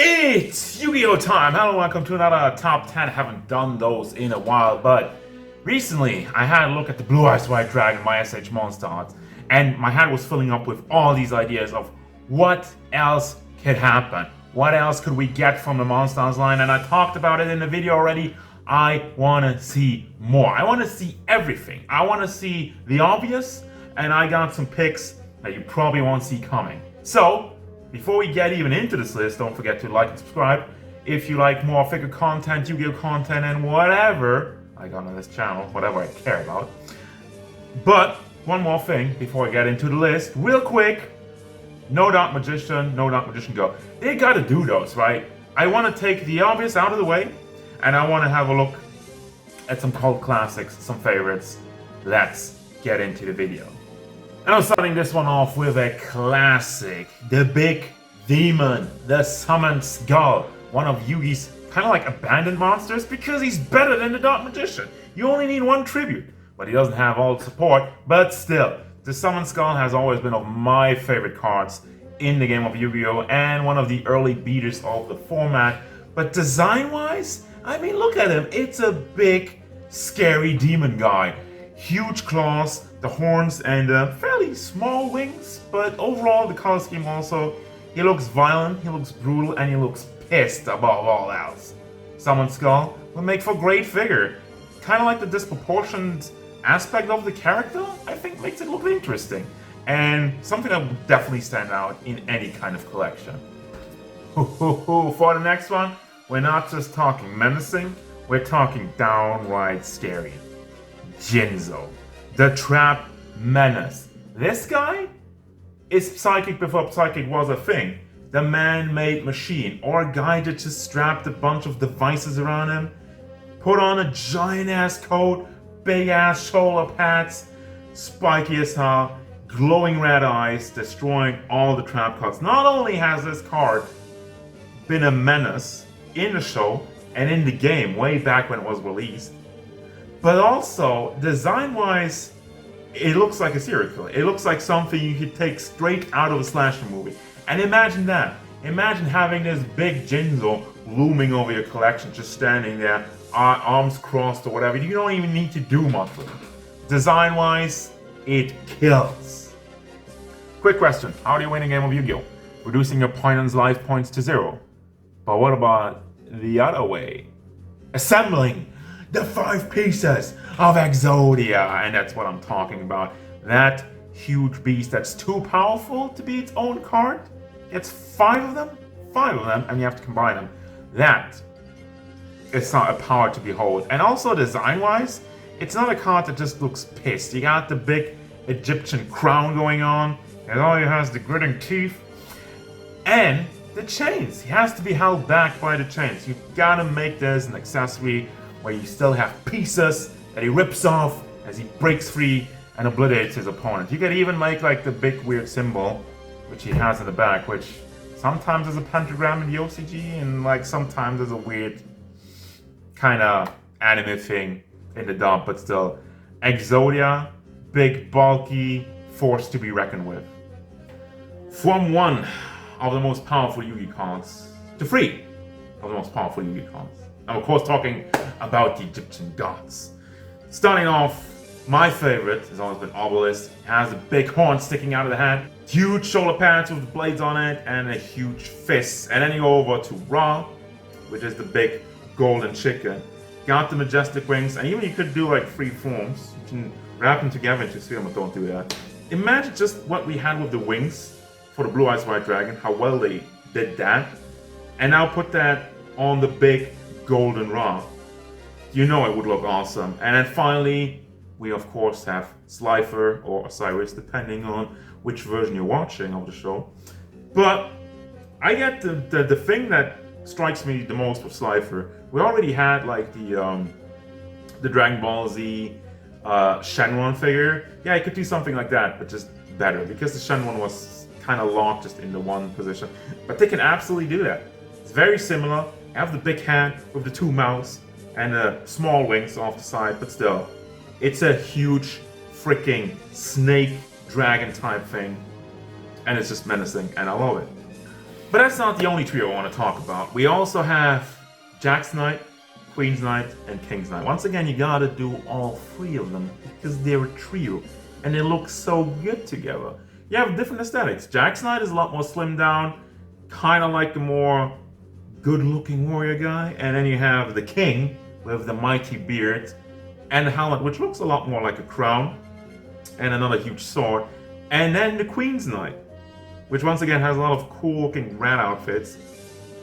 It's YuGiOh time! Hello, welcome to another top 10. I haven't done those in a while, but recently I had a look at the Blue Eyes White Dragon by SH MonsterArts, and my head was filling up with all these ideas of what else could happen. What else could we get from the Monsters line? And I talked about it in the video already. I want to see more. I want to see everything. I want to see the obvious, and I got some picks that you probably won't see coming. So, before we get even into this list, don't forget to like and subscribe. If you like more figure content, YuGiOh content, and whatever I got on this channel, whatever I care about. But one more thing before I get into the list, real quick. No Dark Magician, No Dark Magician Go. They gotta do those, right? I want to take the obvious out of the way, and I want to have a look at some cult classics, some favorites. Let's get into the video. And I'm starting this one off with a classic, the Big Demon, the Summoned Skull, one of Yugi's kind of like abandoned monsters because he's better than the Dark Magician. You only need one tribute, but he doesn't have all the support. But still, the Summoned Skull has always been one of my favorite cards in the game of Yu-Gi-Oh! And one of the early beaters of the format. But design-wise, I mean, look at him. It's a big, scary demon guy. Huge claws, the horns, and fairly small wings, but overall the color scheme also, he looks violent, he looks brutal, and he looks pissed above all else. Summoned Skull will make for a great figure. Kind of like the disproportionate aspect of the character, I think makes it look interesting. And something that would definitely stand out in any kind of collection. For the next one, we're not just talking menacing, we're talking downright scary. Jinzo, the Trap Menace. This guy is psychic before psychic was a thing. The man-made machine, or a guy that just strapped a bunch of devices around him, put on a giant-ass coat, big-ass shoulder pads, spiky as hell, glowing red eyes, destroying all the trap cards. Not only has this card been a menace in the show and in the game way back when it was released, but also, design-wise, it looks like a serial killer. It looks like something you could take straight out of a slasher movie. And imagine that. Imagine having this big Jinzo looming over your collection, just standing there, arms crossed or whatever. You don't even need to do much with it. Design-wise, it kills. Quick question. How do you win a game of Yu-Gi-Oh? Reducing your opponent's life points to 0. But what about the other way? Assembling the 5 pieces of Exodia, and that's what I'm talking about. That huge beast that's too powerful to be its own card. It's 5 of them, and you have to combine them. That is not a power to behold. And also design-wise, it's not a card that just looks pissed. You got the big Egyptian crown going on, and all he has the gritting teeth, and the chains. He has to be held back by the chains. You gotta make this an accessory where you still have pieces that he rips off as he breaks free and obliterates his opponent. You can even make like the big weird symbol, which he has in the back, which sometimes is a pentagram in the OCG, and like sometimes is a weird kind of anime thing in the dub, but still. Exodia, big, bulky, force to be reckoned with. From one of the most powerful Yu-Gi cards to 3 of the most powerful Yu-Gi cards. I'm of course talking about the Egyptian gods. Starting off, my favorite has always been Obelisk. It has a big horn sticking out of the head, huge shoulder pads with blades on it, and a huge fist. And then you go over to Ra, which is the big golden chicken. Got the majestic wings, and even you could do like 3 forms. You can wrap them together into 3, but don't do that. Imagine just what we had with the wings for the Blue Eyes White Dragon, how well they did that. And now put that on the big golden Ra. You know it would look awesome. And then finally, we of course have Slifer or Osiris, depending on which version you're watching of the show. But I get the thing that strikes me the most with Slifer. We already had like the Dragon Ball Z Shenron figure. Yeah, I could do something like that, but just better, because the Shenron was kind of locked just in the one position. But they can absolutely do that. It's very similar. You have the big hand with the 2 mouths and the small wings off the side, but still, it's a huge freaking snake dragon type thing, and it's just menacing, and I love it. But that's not the only trio I want to talk about. We also have Jack's Knight, Queen's Knight, and King's Knight. Once again, you gotta do all three of them because they're a trio and they look so good together. You have different aesthetics. Jack's Knight is a lot more slimmed down, kind of like a more good-looking warrior guy. And then you have the King with the mighty beard and the helmet, which looks a lot more like a crown, and another huge sword. And then the Queen's Knight, which once again has a lot of cool-looking red outfits,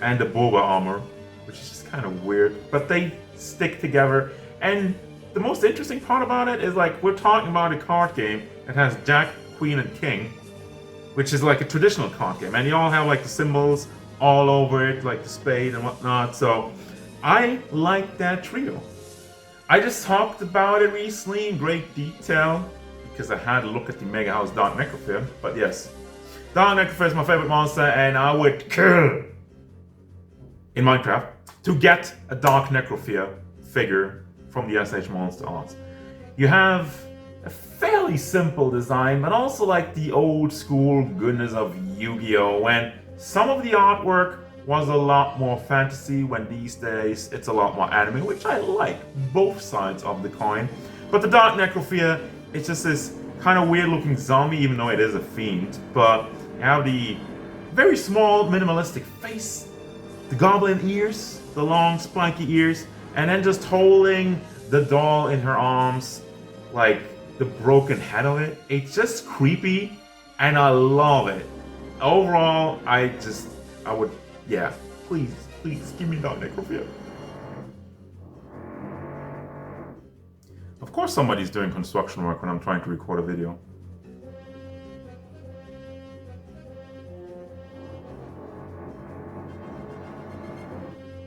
and the boba armor, which is just kind of weird, but they stick together. And the most interesting part about it is, like, we're talking about a card game that has Jack, Queen, and King, which is like a traditional card game, and you all have like the symbols all over it, like the spade and whatnot. So I like that trio. I just talked about it recently in great detail because I had to look at the Mega House Dark Necrophere. But yes, Dark Necrophere is my favorite monster, and I would kill in Minecraft to get a Dark Necrophere figure from the SH MonsterArts. You have a fairly simple design, but also like the old school goodness of YuGiOh, when some of the artwork was a lot more fantasy, when these days it's a lot more anime, which I like, both sides of the coin. But the Dark Necrophere, it's just this kind of weird looking zombie, even though it is a fiend. But you have the very small minimalistic face, the goblin ears, the long spiky ears, and then just holding the doll in her arms, like the broken head of it. It's just creepy, and I love it. Overall, I would, yeah, please give me Dark Necrophere. Of course somebody's doing construction work when I'm trying to record a video.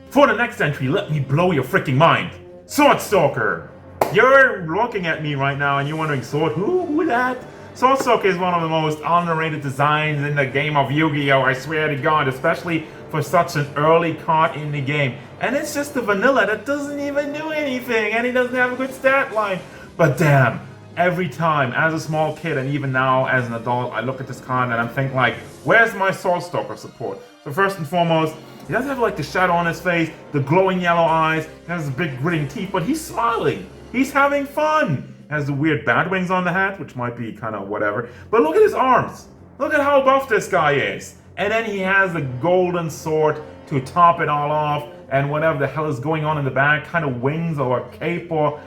For the next entry, let me blow your freaking mind. Sword Stalker! You're looking at me right now and you're wondering, Sword, who that? Sword Stalker is one of the most underrated designs in the game of Yu-Gi-Oh! I swear to God, especially for such an early card in the game. And it's just a vanilla that doesn't even do anything, and he doesn't have a good stat line. But damn, every time, as a small kid and even now as an adult, I look at this card and I'm thinking like, where's my Sword Stalker support? So first and foremost, he doesn't have like the shadow on his face, the glowing yellow eyes, he has the big gritting teeth, but he's smiling. He's having fun. He has the weird bat wings on the hat, which might be kind of whatever. But look at his arms. Look at how buff this guy is. And then he has the golden sword to top it all off, and whatever the hell is going on in the back, kind of wings or a cape, or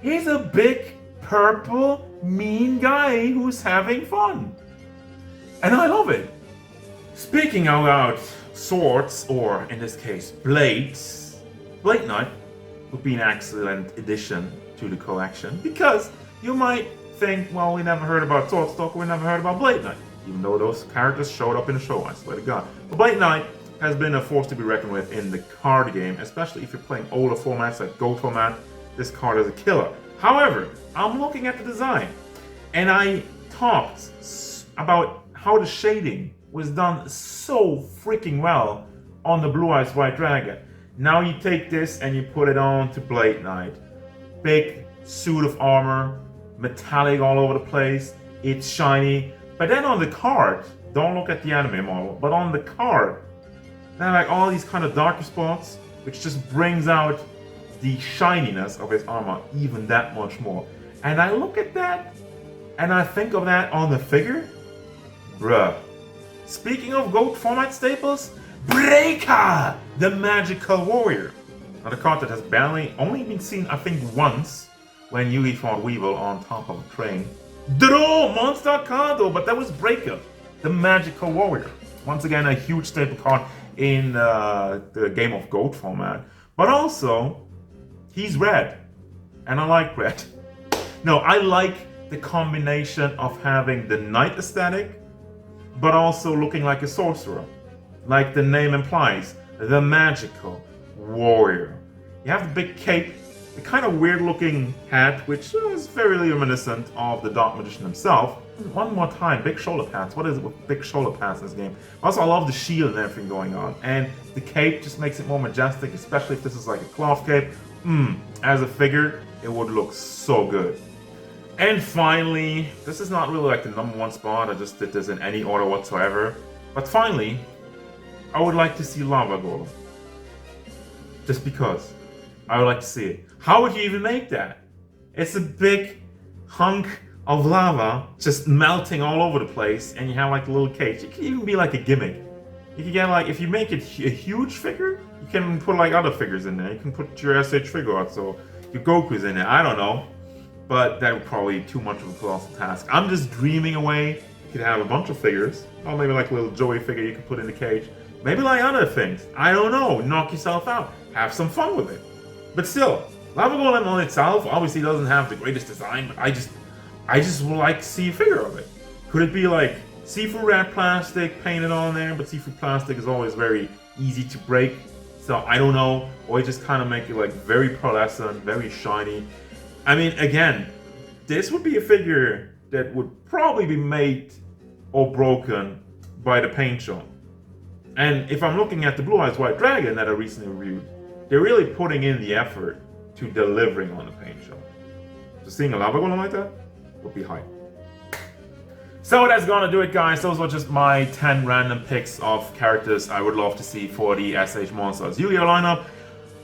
he's a big purple mean guy who's having fun. And I love it. Speaking about swords, or in this case, blades, Blade Knight would be an excellent addition to the collection, because you might think, well, we never heard about Sword Stalker, we never heard about Blade Knight, even though those characters showed up in the show, I swear to God. But Blade Knight has been a force to be reckoned with in the card game, especially if you're playing older formats like Gold format. This card is a killer. However, I'm looking at the design, and I talked about how the shading was done so freaking well on the Blue Eyes White Dragon. Now you take this and you put it on to Blade Knight. Big suit of armor, metallic all over the place, it's shiny. But then on the card, don't look at the anime model, but on the card, there are like all these kind of darker spots, which just brings out the shininess of his armor even that much more. And I look at that, and I think of that on the figure, bruh. Speaking of GOAT format staples, Breaker, the Magical Warrior. Now the card that has barely only been seen, I think, once when Yugi fought Weevil on top of a train. Duel Monster card though, but that was Breaker, the Magical Warrior. Once again, a huge staple card in the game of GOAT format. But also, he's red, and I like red. No, I like the combination of having the knight aesthetic, but also looking like a sorcerer. Like the name implies, the Magical Warrior. You have the big cape, the kind of weird looking hat, which is very reminiscent of the Dark Magician himself. One more time, big shoulder pads. What is it with big shoulder pads in this game? Also, I love the shield and everything going on. And the cape just makes it more majestic, especially if this is like a cloth cape. As a figure, it would look so good. And finally, this is not really like the #1 spot, I just did this in any order whatsoever. But finally, I would like to see Lava Golem. Just because. I would like to see it. How would you even make that? It's a big hunk of lava just melting all over the place, and you have like a little cage. It could even be like a gimmick. You can get like, if you make it a huge figure, you can put like other figures in there. You can put your SH figure out, so your Goku's in there. I don't know. But that would probably be too much of a colossal task. I'm just dreaming away. You could have a bunch of figures. Or maybe like a little Joey figure you could put in the cage. Maybe like other things. I don't know. Knock yourself out. Have some fun with it. But still, Lava Golem on itself obviously doesn't have the greatest design, but I just would like to see a figure of it. Could it be like seafood wrap plastic painted on there? But seafood plastic is always very easy to break. So I don't know. Or you just kind of make it like very pearlescent, very shiny. I mean, again, this would be a figure that would probably be made or broken by the paint shop. And if I'm looking at the Blue Eyes White Dragon that I recently reviewed, they're really putting in the effort to delivering on the paint shop. So seeing a Lava Golem like that would be hype. So that's gonna do it, guys. Those were just my 10 random picks of characters I would love to see for the SH MonsterArts YuGiOh lineup.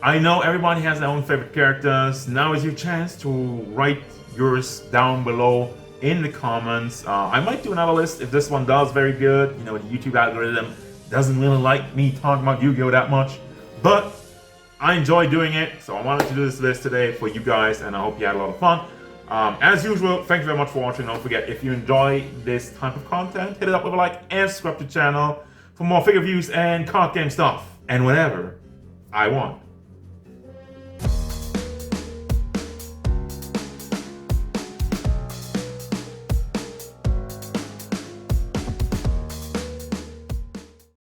I know everybody has their own favorite characters. Now is your chance to write yours down below in the comments. I might do another list if this one does very good. You know, the YouTube algorithm doesn't really like me talking about YuGiOh that much, but I enjoy doing it, so I wanted to do this list today for you guys, and I hope you had a lot of fun. As usual, thank you very much for watching. Don't forget, if you enjoy this type of content, hit it up with a like and subscribe to the channel for more figure reviews and card game stuff, and whatever I want.